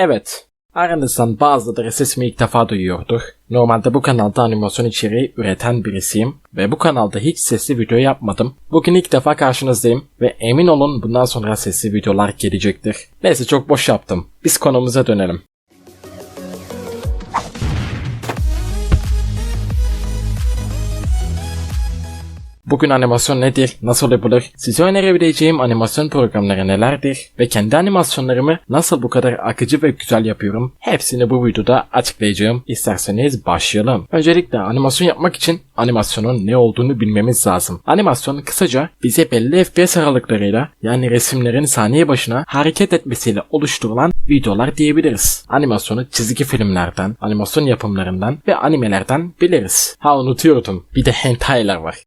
Evet, aranızdan bazıları sesimi ilk defa duyuyordur. Normalde bu kanalda animasyon içeriği üreten birisiyim ve bu kanalda hiç sesli video yapmadım. Bugün ilk defa karşınızdayım ve emin olun bundan sonra sesli videolar gelecektir. Neyse, çok boş yaptım. Biz konumuza dönelim. Bugün animasyon nedir, nasıl yapılır, size önerebileceğim animasyon programları nelerdir ve kendi animasyonlarımı nasıl bu kadar akıcı ve güzel yapıyorum, hepsini bu videoda açıklayacağım. İsterseniz başlayalım. Öncelikle animasyon yapmak için animasyonun ne olduğunu bilmemiz lazım. Animasyon kısaca bize belli FPS aralıklarıyla, yani resimlerin saniye başına hareket etmesiyle oluşturulan videolar diyebiliriz. Animasyonu çizgi filmlerden, animasyon yapımlarından ve animelerden biliriz. Unutuyordum, bir de hentai'ler var.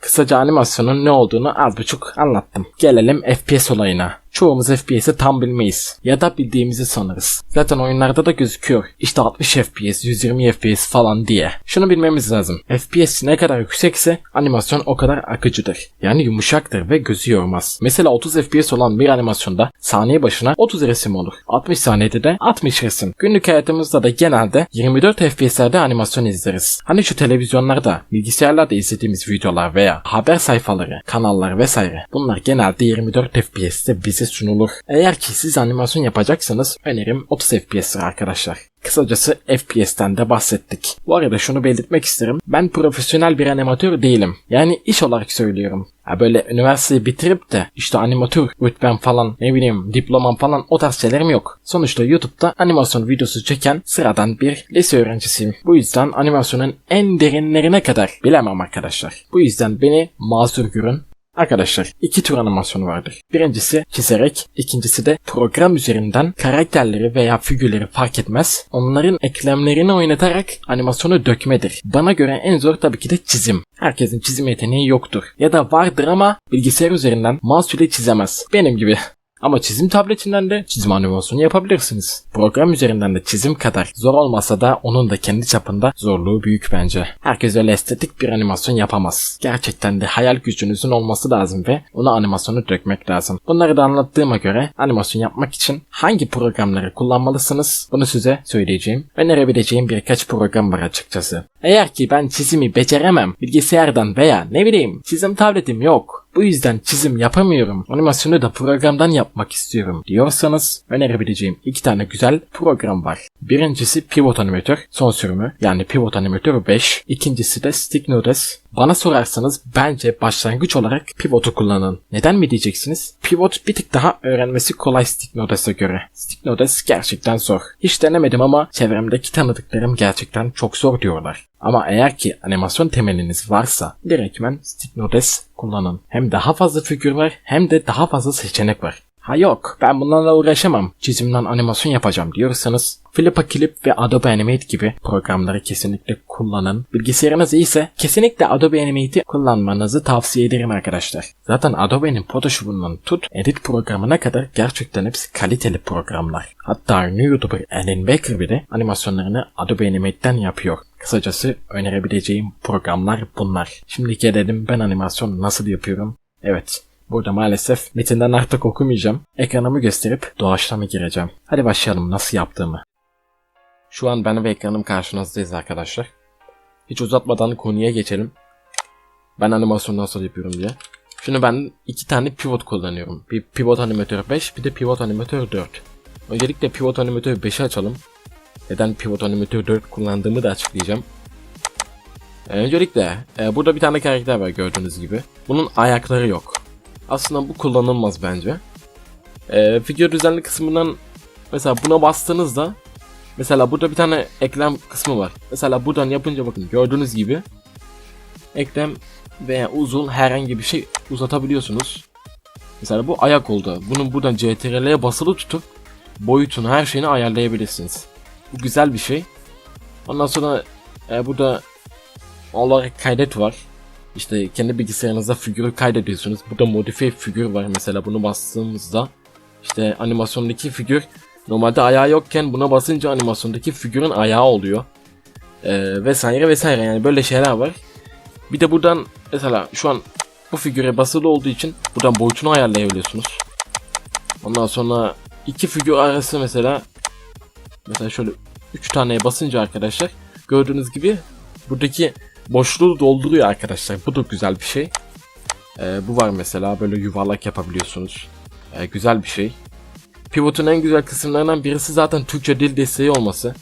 Kısaca animasyonun ne olduğunu az buçuk anlattım. Gelelim FPS olayına. Çoğumuz FPS'i tam bilmeyiz ya da bildiğimizi sanırız. Zaten oyunlarda da gözüküyor. İşte 60 FPS, 120 FPS falan diye. Şunu bilmemiz lazım. FPS ne kadar yüksekse animasyon o kadar akıcıdır. Yani yumuşaktır ve gözü yormaz. Mesela 30 FPS olan bir animasyonda saniye başına 30 resim olur. 60 saniyede de 60 resim. Günlük hayatımızda da genelde 24 FPS'lerde animasyon izleriz. Hani şu televizyonlarda, bilgisayarlarda izlediğimiz videolar veya haber sayfaları, kanallar vesaire. Bunlar genelde 24 FPS'te bize sunulur. Eğer ki siz animasyon yapacaksanız önerim 30 FPS'tir arkadaşlar. Kısacası FPS'ten de bahsettik. Bu arada şunu belirtmek isterim. Ben profesyonel bir animatör değilim. Yani iş olarak söylüyorum. Böyle üniversiteyi bitirip de işte animatör rütbem falan, ne bileyim diplomam falan, o tarz şeylerim yok. Sonuçta YouTube'da animasyon videosu çeken sıradan bir lise öğrencisiyim. Bu yüzden animasyonun en derinlerine kadar bilemem arkadaşlar. Bu yüzden beni mazur görün. Arkadaşlar, iki tür animasyon vardır. Birincisi çizerek, ikincisi de program üzerinden karakterleri veya figürleri fark etmez, onların eklemlerini oynatarak animasyonu dökmedir. Bana göre en zor tabii ki de çizim. Herkesin çizim yeteneği yoktur. Ya da vardır ama bilgisayar üzerinden mouse ile çizemez. Benim gibi. Ama çizim tabletinden de çizim animasyonu yapabilirsiniz. Program üzerinden de çizim kadar zor olmasa da onun da kendi çapında zorluğu büyük bence. Herkes öyle estetik bir animasyon yapamaz. Gerçekten de hayal gücünüzün olması lazım ve ona animasyonu dökmek lazım. Bunları da anlattığıma göre animasyon yapmak için hangi programları kullanmalısınız, bunu size söyleyeceğim. Önerebileceğim birkaç program var açıkçası. Eğer ki ben çizimi beceremem, bilgisayardan veya ne bileyim çizim tabletim yok, bu yüzden çizim yapamıyorum, animasyonu da programdan yapmak istiyorum diyorsanız önerebileceğim iki tane güzel program var. Birincisi Pivot Animator son sürümü, yani Pivot Animator 5. İkincisi de StickNodes. Bana sorarsanız bence başlangıç olarak Pivot'u kullanın. Neden mi diyeceksiniz? Pivot bir tık daha öğrenmesi kolay StickNodes'e göre. StickNodes gerçekten zor. Hiç denemedim ama çevremdeki tanıdıklarım gerçekten çok zor diyorlar. Ama eğer ki animasyon temeliniz varsa direktmen StickNodes kullanın. Hem daha fazla figür var hem de daha fazla seçenek var. Ha yok, ben bunlarla uğraşamam, çizimden animasyon yapacağım diyorsanız Flippa Clip ve Adobe Animate gibi programları kesinlikle kullanın. Bilgisayarınız iyiyse kesinlikle Adobe Animate'i kullanmanızı tavsiye ederim arkadaşlar. Zaten Adobe'nin Photoshop'undan tut edit programına kadar gerçekten hepsi kaliteli programlar. Hatta ünlü YouTuber Alan Baker bile animasyonlarını Adobe Animate'den yapıyor. Kısacası önerebileceğim programlar bunlar. Şimdi gelelim ben animasyon nasıl yapıyorum. Evet. Burada maalesef metinden artık okumayacağım. Ekranımı gösterip doğaçlama gireceğim. Hadi başlayalım nasıl yaptığımı. Şu an ben ve ekranım karşınızdayız arkadaşlar. Hiç uzatmadan konuya geçelim. Ben animasyon nasıl yapıyorum diye. Şimdi ben iki tane pivot kullanıyorum. Bir Pivot Animator 5, bir de Pivot Animator 4. Öncelikle Pivot Animator 5'i açalım. Neden Pivot Animator 4 kullandığımı da açıklayacağım. Öncelikle burada bir tane karakter var gördüğünüz gibi. Bunun ayakları yok. Aslında bu kullanılmaz bence. Figür düzenli kısmından mesela buna bastığınızda mesela burada bir tane eklem kısmı var. Mesela buradan yapınca bakın gördüğünüz gibi eklem veya uzun herhangi bir şey uzatabiliyorsunuz. Mesela bu ayak oldu. Bunu buradan CTRL'ye basılı tutup boyutunu, her şeyini ayarlayabilirsiniz. Bu güzel bir şey. Ondan sonra burada olarak kaydet var. İşte kendi bilgisayarınızda figürü kaydediyorsunuz. Burada modifiye figür var mesela, bunu bastığımızda işte animasyondaki figür normalde ayağı yokken buna basınca animasyondaki figürün ayağı oluyor. Vesaire vesaire, yani böyle şeyler var. Bir de buradan mesela şu an bu figüre basılı olduğu için buradan boyutunu ayarlayabiliyorsunuz. Ondan sonra iki figür arası mesela şöyle 3 taneye basınca arkadaşlar gördüğünüz gibi buradaki boşluğu dolduruyor arkadaşlar. Bu da güzel bir şey. Bu var mesela, böyle yuvarlak yapabiliyorsunuz. Güzel bir şey. Pivot'un en güzel kısımlarından birisi zaten Türkçe dil desteği olması.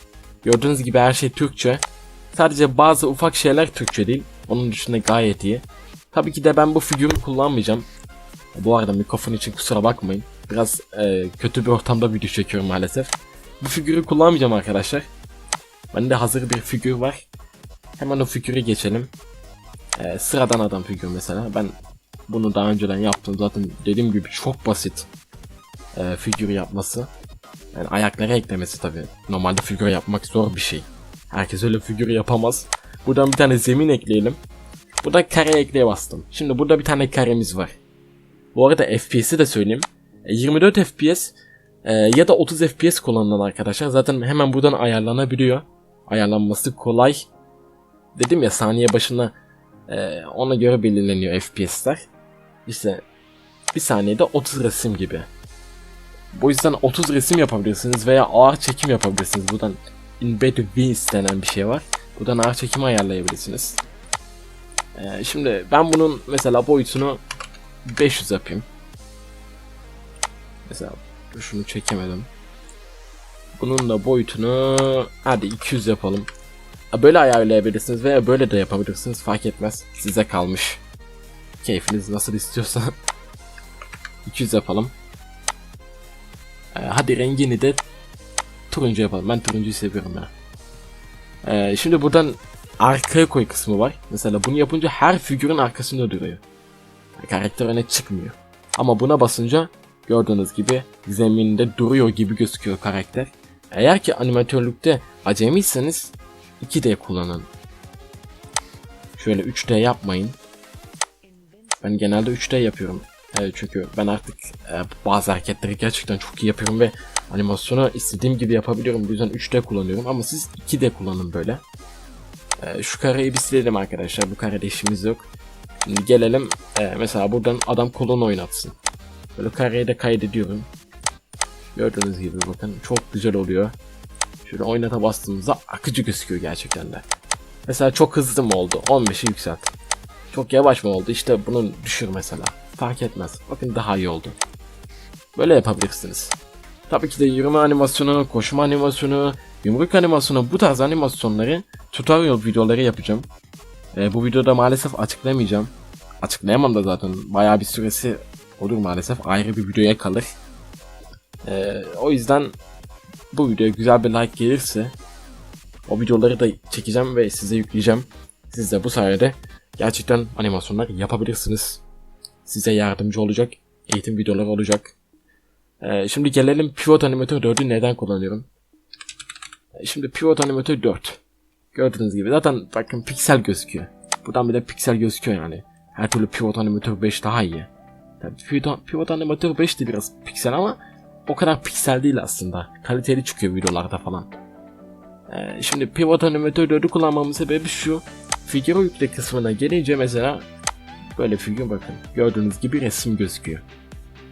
Gördüğünüz gibi her şey Türkçe. Sadece bazı ufak şeyler Türkçe değil. Onun dışında gayet iyi. Tabii ki de ben bu figürü kullanmayacağım. Bu arada mikrofon için kusura bakmayın. Biraz kötü bir ortamda video çekiyorum maalesef. Bu figürü kullanmayacağım arkadaşlar. Bende hazır bir figür var. Hemen o figürü geçelim. Sıradan adam figür mesela. Ben bunu daha önceden yaptım. Zaten dediğim gibi çok basit figür yapması. Yani ayakları eklemesi tabii. Normalde figür yapmak zor bir şey. Herkes öyle figür yapamaz. Buradan bir tane zemin ekleyelim. Burada kare ekleye bastım. Şimdi burada bir tane karemiz var. Bu arada FPS'i de söyleyeyim. 24 FPS ya da 30 FPS kullanılan arkadaşlar. Zaten hemen buradan ayarlanabiliyor. Ayarlanması kolay. Dedim ya, saniye başına ona göre belirleniyor FPS'ler. İşte bir saniyede 30 resim gibi. Bu yüzden 30 resim yapabilirsiniz veya ağır çekim yapabilirsiniz. Buradan Embed Vins denen bir şey var. Buradan ağır çekimi ayarlayabilirsiniz. Şimdi ben bunun mesela boyutunu 500 yapayım. Mesela şunu çekemedim. Bunun da boyutunu hadi 200 yapalım. Böyle ayarlayabilirsiniz veya böyle de yapabilirsiniz, fark etmez. Size kalmış. Keyfiniz nasıl istiyorsa. 200 yapalım. Hadi rengini de turuncu yapalım. Ben turuncuyu seviyorum ya. Şimdi buradan arkaya koy kısmı var. Mesela bunu yapınca her figürün arkasında duruyor. Karakter öne çıkmıyor. Ama buna basınca gördüğünüz gibi zeminde duruyor gibi gözüküyor karakter. Eğer ki animatörlükte acemiyseniz 2D kullanın. Şöyle 3D yapmayın. Ben genelde 3D yapıyorum. Çünkü ben artık bazı hareketleri gerçekten çok iyi yapıyorum ve animasyonu istediğim gibi yapabiliyorum. Bu yüzden 3D kullanıyorum ama siz 2D kullanın böyle. Şu kareyi bir silelim arkadaşlar. Bu karede işimiz yok. Şimdi gelelim mesela buradan adam kolunu oynatsın. Böyle kareyi de kaydediyorum. Gördüğünüz gibi bakın çok güzel oluyor. Şöyle oynata bastığımızda akıcı gözüküyor gerçekten de. Mesela çok hızlı mı oldu? 15'i yükselt. Çok yavaş mı oldu? İşte bunu düşür mesela. Fark etmez. Bakın daha iyi oldu. Böyle yapabilirsiniz. Tabii ki de yürüme animasyonu, koşma animasyonu, yumruk animasyonu, bu tarz animasyonları tutorial videoları yapacağım. Bu videoda maalesef açıklamayacağım. Açıklayamam da zaten. Bayağı bir süresi olur maalesef. Ayrı bir videoya kalır. O yüzden bu videoya güzel bir like gelirse o videoları da çekeceğim ve size yükleyeceğim. Siz de bu sayede gerçekten animasyonlar yapabilirsiniz. Size yardımcı olacak eğitim videoları olacak. Şimdi gelelim Pivot Animator 4'ü neden kullanıyorum. Şimdi Pivot Animator 4. Gördüğünüz gibi zaten bakın piksel gözüküyor. Buradan bile piksel gözüküyor yani. Her türlü Pivot Animator 5 daha iyi. Tabii Pivot Animator 5 de biraz piksel ama o kadar piksel değil aslında. Kaliteli çıkıyor videolarda falan. Şimdi Pivot Animator 4'ü kullanmamın sebebi şu. Figür yükle kısmına gelince mesela böyle figür bakın. Gördüğünüz gibi resim gözüküyor.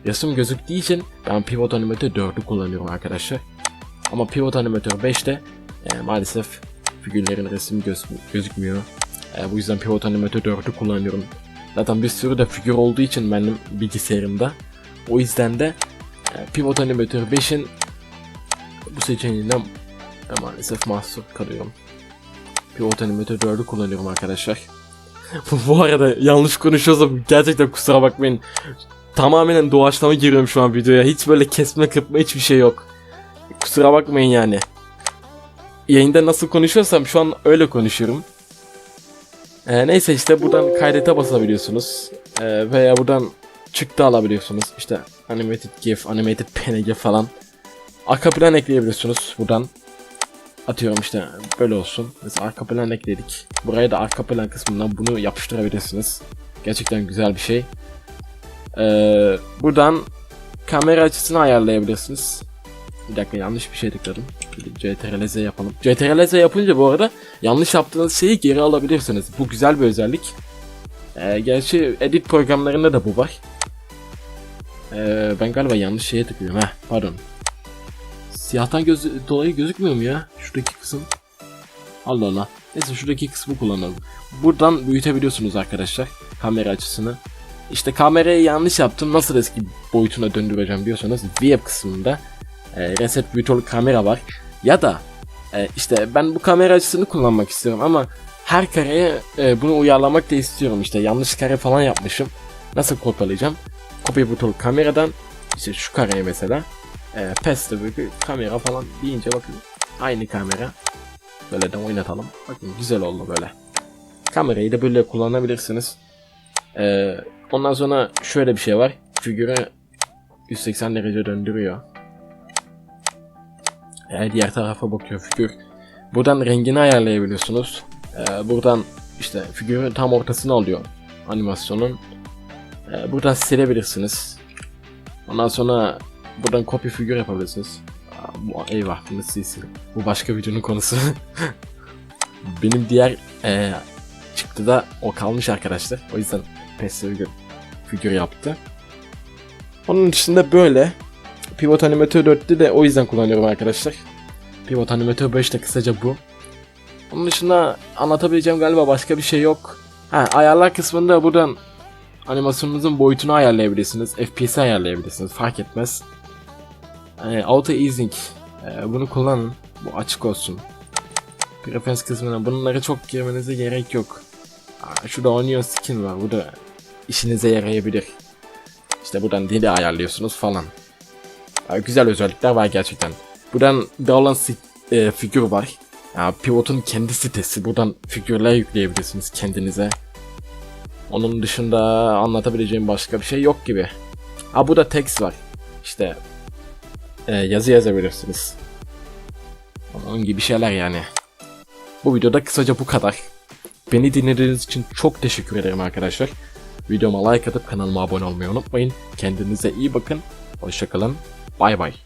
Resim gözüktüğü için ben Pivot Animator 4'ü kullanıyorum arkadaşlar. Ama Pivot Animator 5'te maalesef figürlerin resmi gözükmüyor. Bu yüzden Pivot Animator 4'ü kullanıyorum. Zaten bir sürü de figür olduğu için benim bilgisayarımda. O yüzden de Pivot Animator 5'in bu seçeneğinden maalesef mahsur kalıyorum. Pivot Animator 4'ü kullanıyorum arkadaşlar. Bu arada yanlış konuşuyorsam gerçekten kusura bakmayın. Tamamen doğaçlama giriyorum şu an videoya. Hiç böyle kesme kırpma hiçbir şey yok. Kusura bakmayın yani. Yayında nasıl konuşuyorsam şu an öyle konuşuyorum. Neyse işte buradan kaydete basabiliyorsunuz. Veya buradan çıktı alabiliyorsunuz. İşte animated gif, animated png falan. Arka plan ekleyebiliyorsunuz buradan. Atıyorum işte böyle olsun. Mesela arka plan ekledik. Buraya da arka plan kısmından bunu yapıştırabilirsiniz. Gerçekten güzel bir şey. Buradan kamera açısını ayarlayabilirsiniz. Bir dakika, yanlış bir şey tıkladım. CTRL-Z yapalım. CTRL-Z yapınca bu arada yanlış yaptığınız şeyi geri alabilirsiniz. Bu güzel bir özellik. Gerçi edit programlarında da bu var. Ben galiba yanlış şeye tıklıyorum. Pardon. Siyahtan dolayı gözükmüyor mu ya? Şuradaki kısım. Allah Allah. Neyse şuradaki kısmı kullanalım. Buradan büyütebiliyorsunuz arkadaşlar kamera açısını. İşte kamerayı yanlış yaptım. Nasıl eski boyutuna döndüreceğim diyorsanız web kısmında reset büyütülü kamera var. Ya da işte ben bu kamera açısını kullanmak istiyorum ama her kareye bunu uyarlamak da istiyorum. İşte yanlış kare falan yapmışım. Nasıl kopyalayacağım? Kopya butonu kameradan işte şu kareye mesela peste böyle kamera falan deyince bakın aynı kamera. Böyle de oynatalım. Bakın güzel oldu böyle. Kamerayı da böyle kullanabilirsiniz. Ondan sonra şöyle bir şey var. Figürü 180 derece döndürüyor. Diğer tarafa bakıyor figür. Buradan rengini ayarlayabiliyorsunuz. Buradan işte figürün tam ortasını alıyor animasyonun. Buradan silebilirsiniz. Ondan sonra buradan copy figür yapabilirsiniz. Eyvah bunu silsin. Bu başka videonun konusu. Benim diğer çıktıda o kalmış arkadaşlar. O yüzden PES figür yaptı. Onun dışında böyle. Pivot Animator 4'te de o yüzden kullanıyorum arkadaşlar. Pivot Animator 5'te kısaca bu. Onun dışında anlatabileceğim galiba başka bir şey yok. Ayarlar kısmında buradan animasyonunuzun boyutunu ayarlayabilirsiniz. FPS'i ayarlayabilirsiniz. Fark etmez. Auto Easing. Bunu kullanın. Bu açık olsun. Preference kısmına bunları çok girmenize gerek yok. Şurada Onion Skin var. Bu da işinize yarayabilir. İşte buradan dili ayarlıyorsunuz falan. Güzel özellikler var gerçekten. Buradan balance figür var. Pivot'un kendi sitesi. Buradan figürler yükleyebilirsiniz kendinize. Onun dışında anlatabileceğim başka bir şey yok gibi. Bu da text var. İşte yazı yazabilirsiniz. Onun gibi şeyler yani. Bu videoda kısaca bu kadar. Beni dinlediğiniz için çok teşekkür ederim arkadaşlar. Videoma like atıp kanalıma abone olmayı unutmayın. Kendinize iyi bakın. Hoşça kalın. Bay bay.